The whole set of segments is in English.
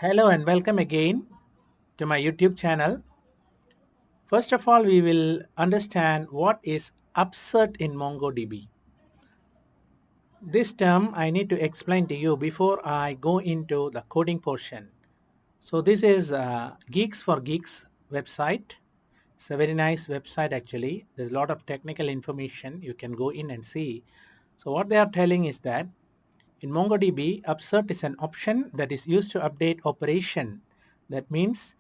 Hello and welcome again to my YouTube channel. First of all, we will understand what is upsert in MongoDB. This term I need to explain to you before I go into the coding portion. So this is Geeks for Geeks website. It's a very nice website actually. There's a lot of technical information you can go in and see. So what they are telling is that in MongoDB, upsert is an option that is used to update operation. That means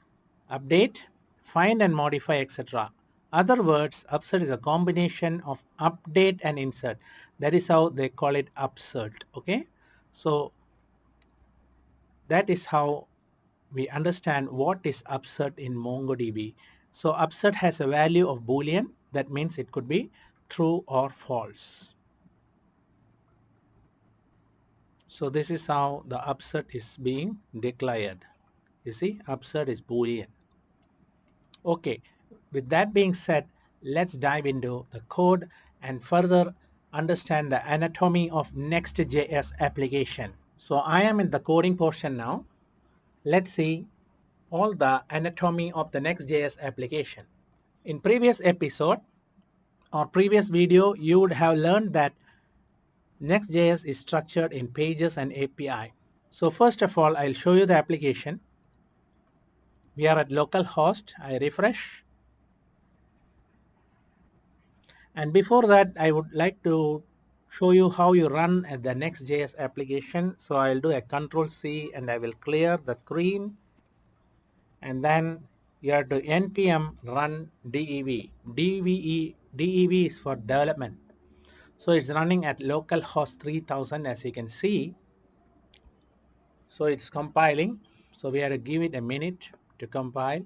update, find and modify, etc. Other words, upsert is a combination of update and insert. That is how they call it upsert. Okay, so that is how we understand what is upsert in MongoDB. So upsert has a value of Boolean. That means it could be true or false. So this is how the upsert is being declared. You see, upsert is Boolean. Okay, with that being said, let's dive into the code and further understand the anatomy of Next.js application. So I am in the coding portion now. Let's see all the anatomy of the Next.js application. In previous episode or previous video, you would have learned that Next.js is structured in pages and API. So first of all, I'll show you the application. We are at localhost. I refresh. And before that, I would like to show you how you run the Next.js application. So I'll do a Control C and I will clear the screen. And then you have to npm run dev. Dev is for development. So it's running at localhost 3000 as you can see. So it's compiling. So we have to give it a minute to compile.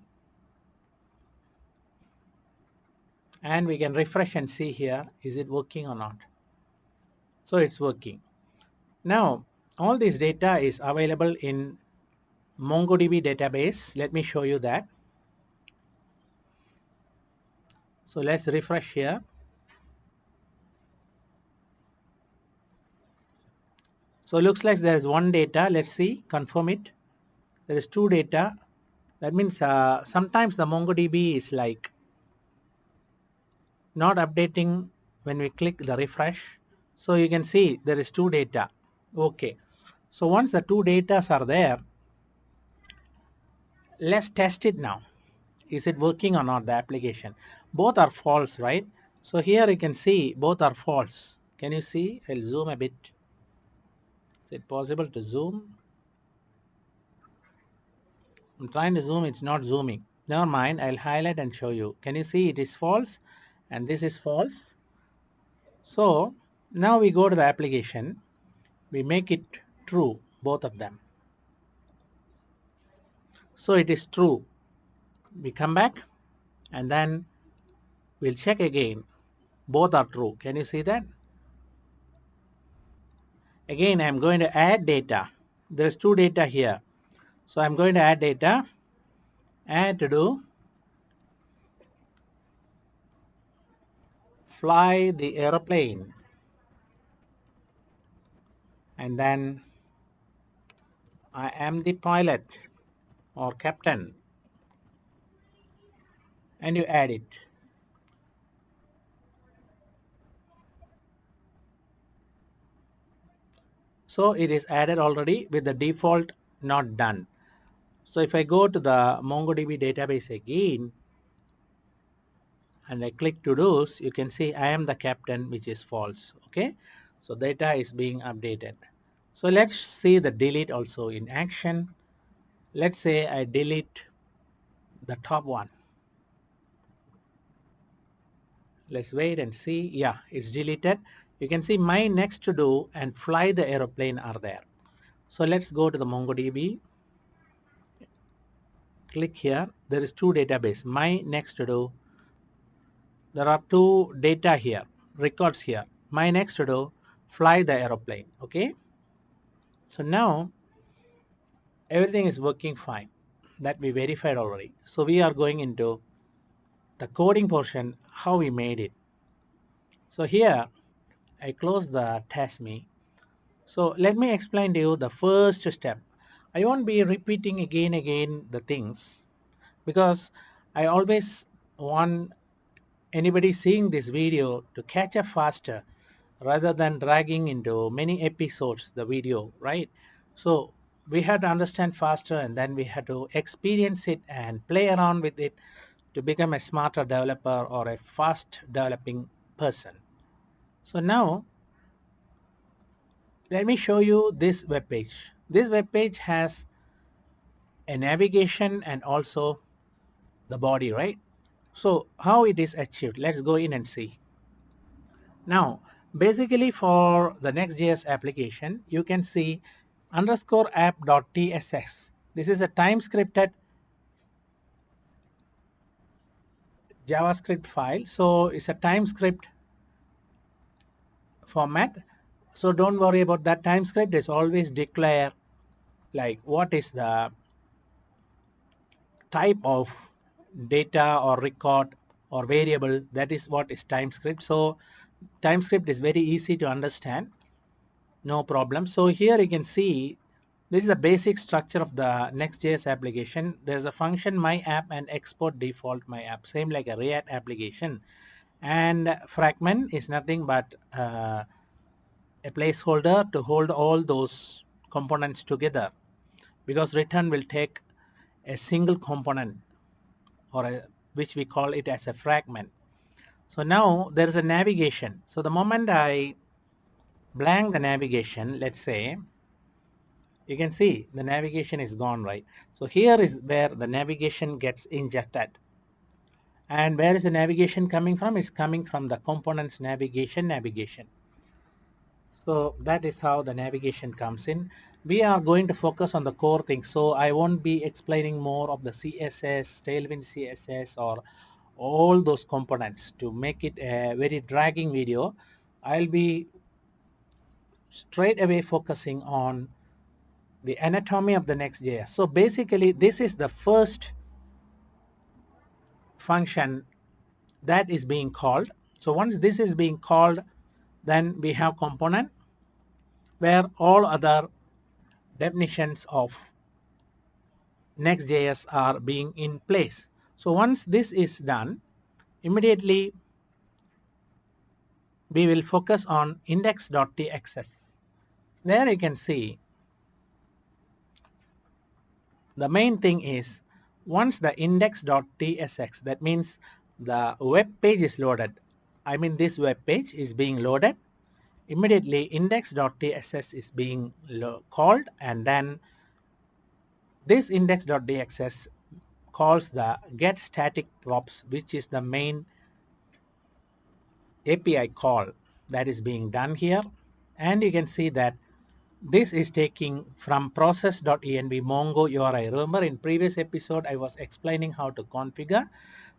And we can refresh and see here, is it working or not? So it's working. Now, all this data is available in MongoDB database. Let me show you that. So let's refresh here. So it looks like there is one data. Let's see, confirm it. There is two data. That means sometimes the MongoDB is like not updating when we click the refresh. So you can see there is two data. Okay. So once the two datas are there, let's test it now. Is it working or not, the application? Both are false, right? So here you can see both are false. Can you see? I'll zoom a bit. Is it possible to zoom? I'm trying to zoom, it's not zooming. Never mind, I'll highlight and show you. Can you see it is false and this is false? So now we go to the application. We make it true, both of them. So it is true. We come back and then we'll check again. Both are true. Can you see that? Again, I'm going to add data. There's two data here. So I'm going to add data. Add to do fly the aeroplane. And then I am the pilot or captain. And you add it. So it is added already with the default not done. So if I go to the MongoDB database again and I click to do's, you can see I am the captain, which is false. Okay, so data is being updated. So let's see the delete also in action. Let's say I delete the top one. Let's wait and see. Yeah, it's deleted. You can see my next to do and fly the aeroplane are there. So let's go to the MongoDB. Click here. There is two database. My next to do. There are two data here, records here. My next to do, fly the aeroplane. Okay. So now everything is working fine. That we verified already. So we are going into the coding portion, how we made it. So here I close the test me. So let me explain to you the first step. I won't be repeating again the things, because I always want anybody seeing this video to catch up faster rather than dragging into many episodes the video, right? So we had to understand faster, and then we had to experience it and play around with it to become a smarter developer or a fast developing person. So now let me show you this web page. This web page has a navigation and also the body, right? So how it is achieved, let's go in and see. Now basically for the Next.js application, you can see underscore app.tss. This is a time scripted JavaScript file, so it's a time script format. So don't worry about that. Time script is always declare like what is the type of data or record or variable. That is what is time script. So time script is very easy to understand, no problem. So here you can see this is the basic structure of the Next.js application. There's a function my app and export default my app, same like a React application. And fragment is nothing but a placeholder to hold all those components together, because return will take a single component, or which we call it as a fragment. So now there is a navigation. So the moment I blank the navigation, let's say, you can see the navigation is gone, right? So here is where the navigation gets injected. And where is the navigation coming from? It's coming from the components navigation. So that is how the navigation comes in. We are going to focus on the core things. So I won't be explaining more of the CSS, Tailwind CSS, or all those components to make it a very dragging video. I'll be straight away focusing on the anatomy of the Next.js. So basically this is the first function that is being called. So once this is being called, then we have component where all other definitions of Next.js are being in place. So once this is done, immediately we will focus on index.txs. There you can see the main thing is once the index.tsx, that means the web page is loaded. I mean this web page is being loaded. Immediately index.tss is being called, and then this index.txs calls the get static props, which is the main API call that is being done here. And you can see that this is taking from process.env Mongo URI. Remember in previous episode I was explaining how to configure.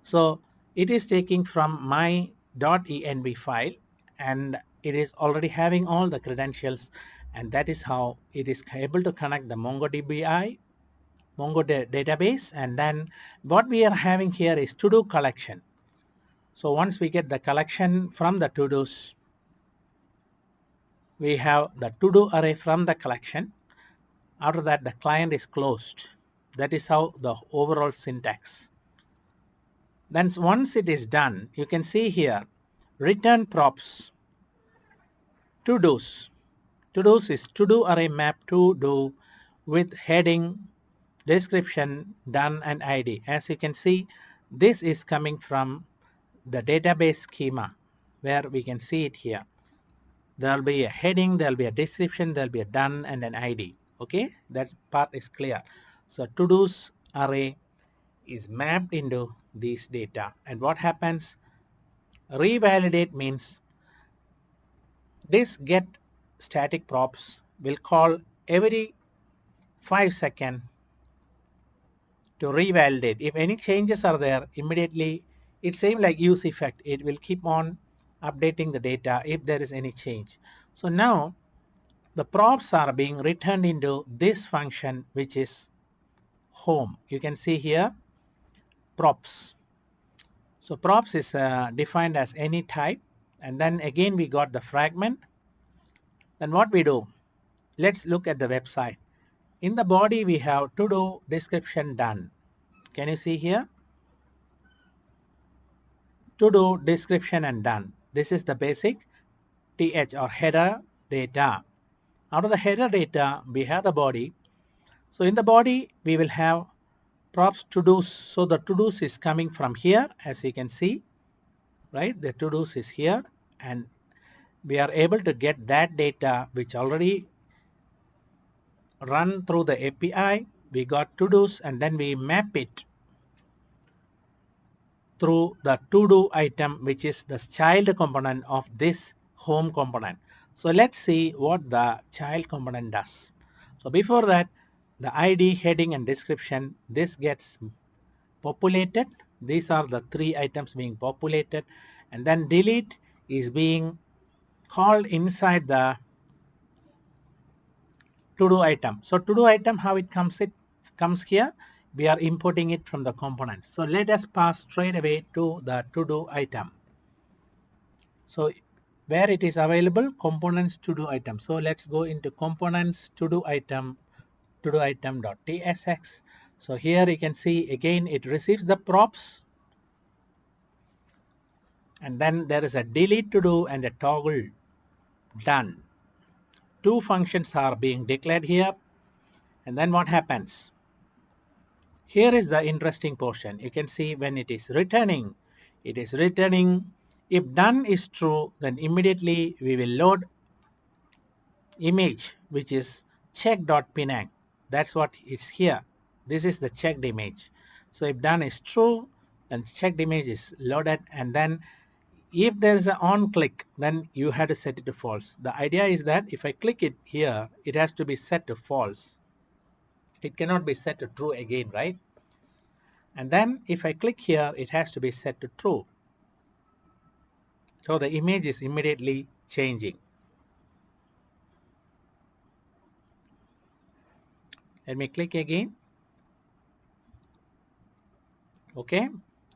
So it is taking from my .env file, and it is already having all the credentials, and that is how it is able to connect the MongoDB database. And then what we are having here is to-do collection. So once we get the collection from the to-dos, we have the to-do array from the collection. After that, the client is closed. That is how the overall syntax. Then once it is done, you can see here, return props, to-dos. To-dos is to-do array map to do with heading, description, done, and ID. As you can see, this is coming from the database schema, where we can see it here. There will be a heading, there will be a description, there will be a done, and an ID. Okay, that part is clear. So to-dos array is mapped into these data. And what happens? Revalidate means this get static props will call every 5 seconds to revalidate. If any changes are there, immediately it's same like use effect. It will keep on updating the data if there is any change. So now the props are being returned into this function, which is home. You can see here props. So props is defined as any type, and then again we got the fragment. Then what we do, let's look at the website. In the body we have to do description done. Can you see here? To do description and done. This is the basic TH or header data. Out of the header data we have the body. So in the body we will have props to do's. So the to do's is coming from here, as you can see, right? The to do's is here, and we are able to get that data which already run through the API. We got to do's and then we map it through the to do item, which is the child component of this home component. So let's see what the child component does. So before that, the ID, heading and description, this gets populated. These are the three items being populated, and then delete is being called inside the to do item. So to do item, how it comes here, we are importing it from the components. So let us pass straight away to the to do item. So where it is available, components to do item. So let's go into components to do item .tsx. So here you can see again it receives the props, and then there is a delete to do and a toggle done. Two functions are being declared here, and then what happens? Here is the interesting portion. You can see when it is returning if done is true, then immediately we will load image, which is check.pinang. That's what is here. This is the checked image. So if done is true, then checked image is loaded, and then if there is an on click, then you have to set it to false. The idea is that if I click it here, it has to be set to false. It cannot be set to true again, right? And then if I click here, it has to be set to true. So the image is immediately changing. Let me click again. Okay,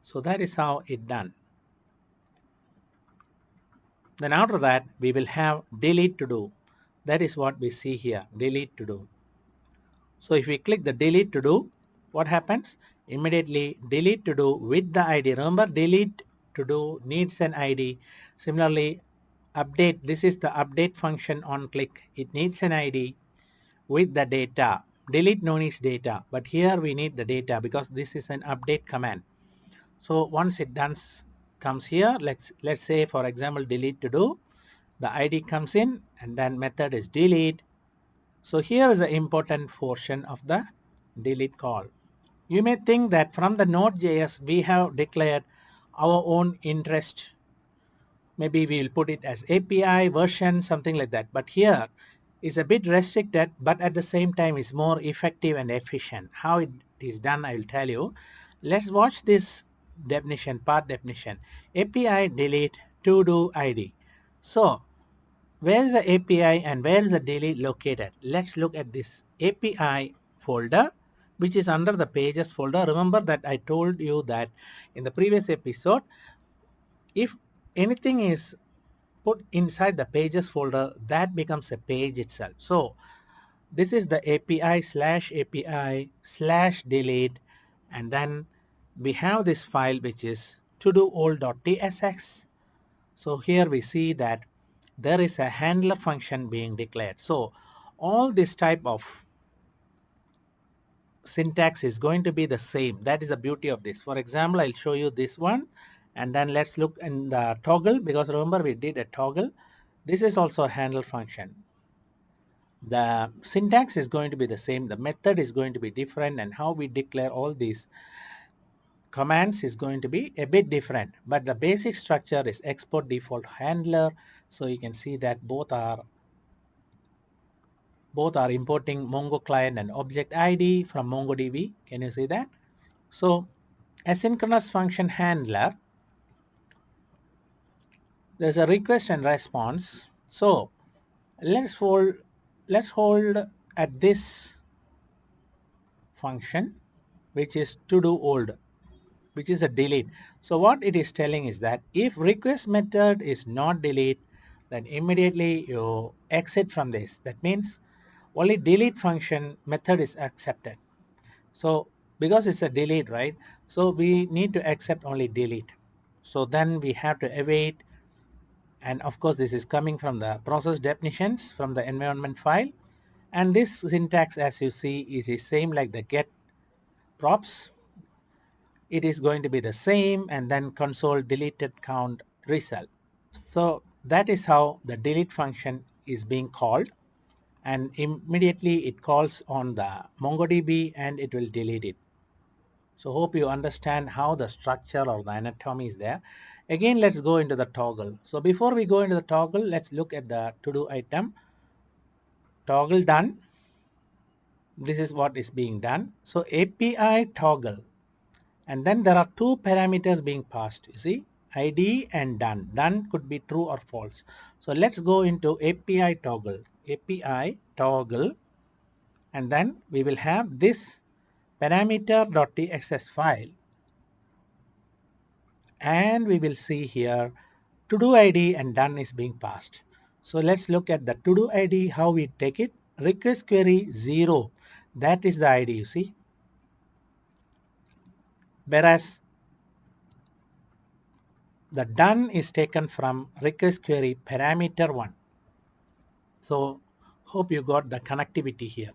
so that is how it done. Then after that we will have delete to do. That is what we see here, delete to do. So if we click the delete to do, what happens? Immediately delete to do with the ID. Remember, delete to do needs an ID. Similarly, update, this is the update function on click. It needs an ID with the data. Delete no needs data, but here we need the data because this is an update command. So once it comes here, let's say for example delete to do, the ID comes in and then method is delete. So here is the important portion of the delete call. You may think that from the Node.js we have declared our own interest. Maybe we will put it as API version, something like that. But here is a bit restricted, but at the same time is more effective and efficient. How it is done, I will tell you. Let's watch this definition, path definition. API delete to do ID. So where is the API and where is the delete located? Let's look at this API folder, which is under the pages folder. Remember that I told you that in the previous episode, if anything is put inside the pages folder, that becomes a page itself. So this is the API slash delete, and then we have this file which is todo_tsx. So here we see that there is a handler function being declared. So all this type of syntax is going to be the same. That is the beauty of this. For example, I'll show you this one, and then let's look in the toggle, because remember we did a toggle. This is also a handler function. The syntax is going to be the same, the method is going to be different, and how we declare all these commands is going to be a bit different, but the basic structure is export default handler. So you can see that both are importing Mongo client and object ID from MongoDB. Can you see that? So asynchronous function handler, there's a request and response. So let's hold at this function, which is to do old, which is a delete. So what it is telling is that if request method is not delete, then immediately you exit from this. That means only delete function method is accepted. So because it's a delete, right? So we need to accept only delete. So then we have to await, and of course this is coming from the process definitions from the environment file. And this syntax, as you see, is the same like the get props. It is going to be the same, and then console deleted count result. So that is how the delete function is being called, and immediately it calls on the MongoDB and it will delete it. So hope you understand how the structure or the anatomy is there. Again, let's go into the toggle. So before we go into the toggle, let's look at the to-do item. Toggle done. This is what is being done. So API toggle. And then there are two parameters being passed. You see, ID and done. Done could be true or false. So let's go into API toggle. API toggle. And then we will have this parameter.txs file. And we will see here to-do ID and done is being passed. So let's look at the to-do ID, how we take it. Request query 0. That is the ID, you see. Whereas the done is taken from request query parameter 1. So hope you got the connectivity here.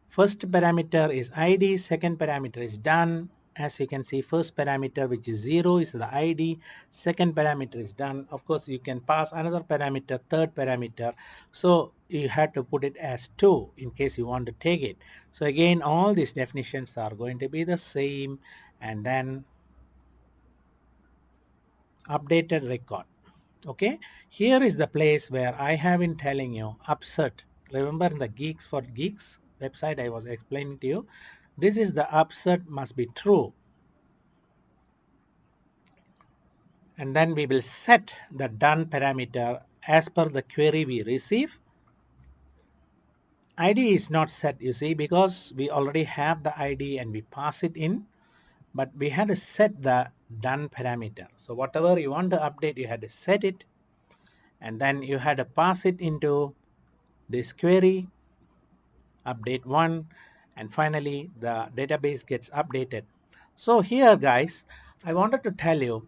First parameter is ID, second parameter is done. As you can see, first parameter, which is 0, is the ID, second parameter is done. Of course, you can pass another parameter, third parameter. So you have to put it as 2 in case you want to take it. So again, all these definitions are going to be the same, and then updated record. Okay, here is the place where I have been telling you upsert. Remember in the Geeks for Geeks website I was explaining to you, this is the upsert must be true, and then we will set the done parameter as per the query we receive. ID is not set, you see, because we already have the ID and we pass it in, but we had to set the done parameter. So whatever you want to update, you had to set it, and then you had to pass it into this query, update 1, and finally the database gets updated. So here guys, I wanted to tell you,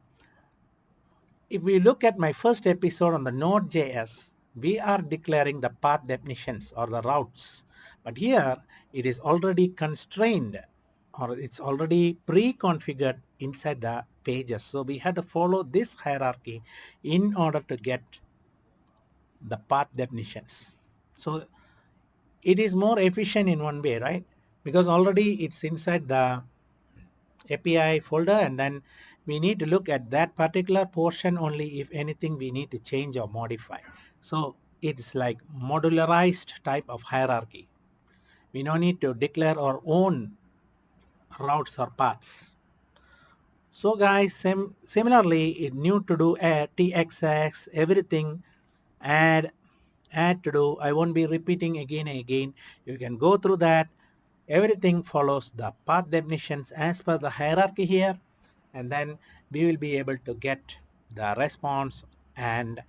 if we look at my first episode on the Node.js, we are declaring the path definitions or the routes, but here it is already constrained, or it's already pre-configured inside the pages. So we had to follow this hierarchy in order to get the path definitions. So it is more efficient in one way, right? Because already it's inside the API folder, and then we need to look at that particular portion only if anything we need to change or modify. So it's like modularized type of hierarchy. We don't need to declare our own routes or paths. So guys, similarly, it new to do add txx, everything, add to do. I won't be repeating again and again. You can go through that. Everything follows the path definitions as per the hierarchy here, and then we will be able to get the response and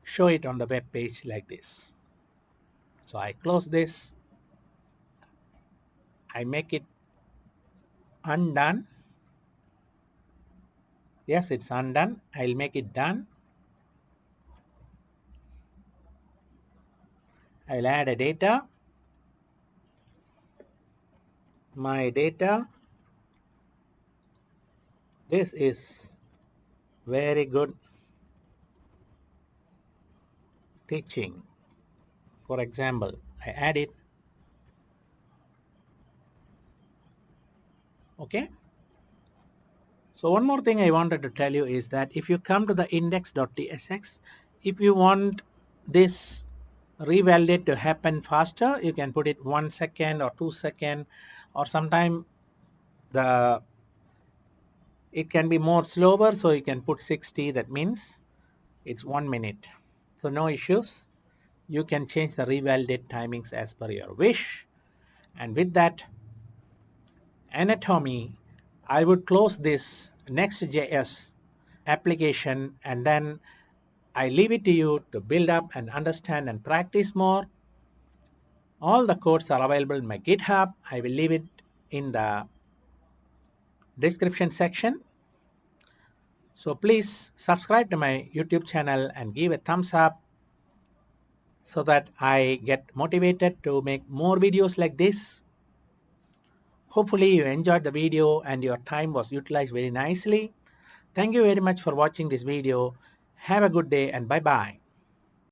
show it on the web page like this. So I close this, I make it undone. Yes, it's undone. I'll make it done. I'll add a data. My data. This is very good teaching. For example, I add it. Okay. So one more thing I wanted to tell you is that if you come to the index.tsx, if you want this revalidate to happen faster, you can put it 1 second or 2 second, or sometime it can be more slower, so you can put 60. That means it's 1 minute. So no issues. You can change the revalidate timings as per your wish. And with that anatomy, I would close this Nextjs application, and then I leave it to you to build up and understand and practice more. All the codes are available in my GitHub. I will leave it in the description section. So please subscribe to my YouTube channel and give a thumbs up so that I get motivated to make more videos like this. Hopefully you enjoyed the video and your time was utilized very nicely. Thank you very much for watching this video. Have a good day and bye-bye.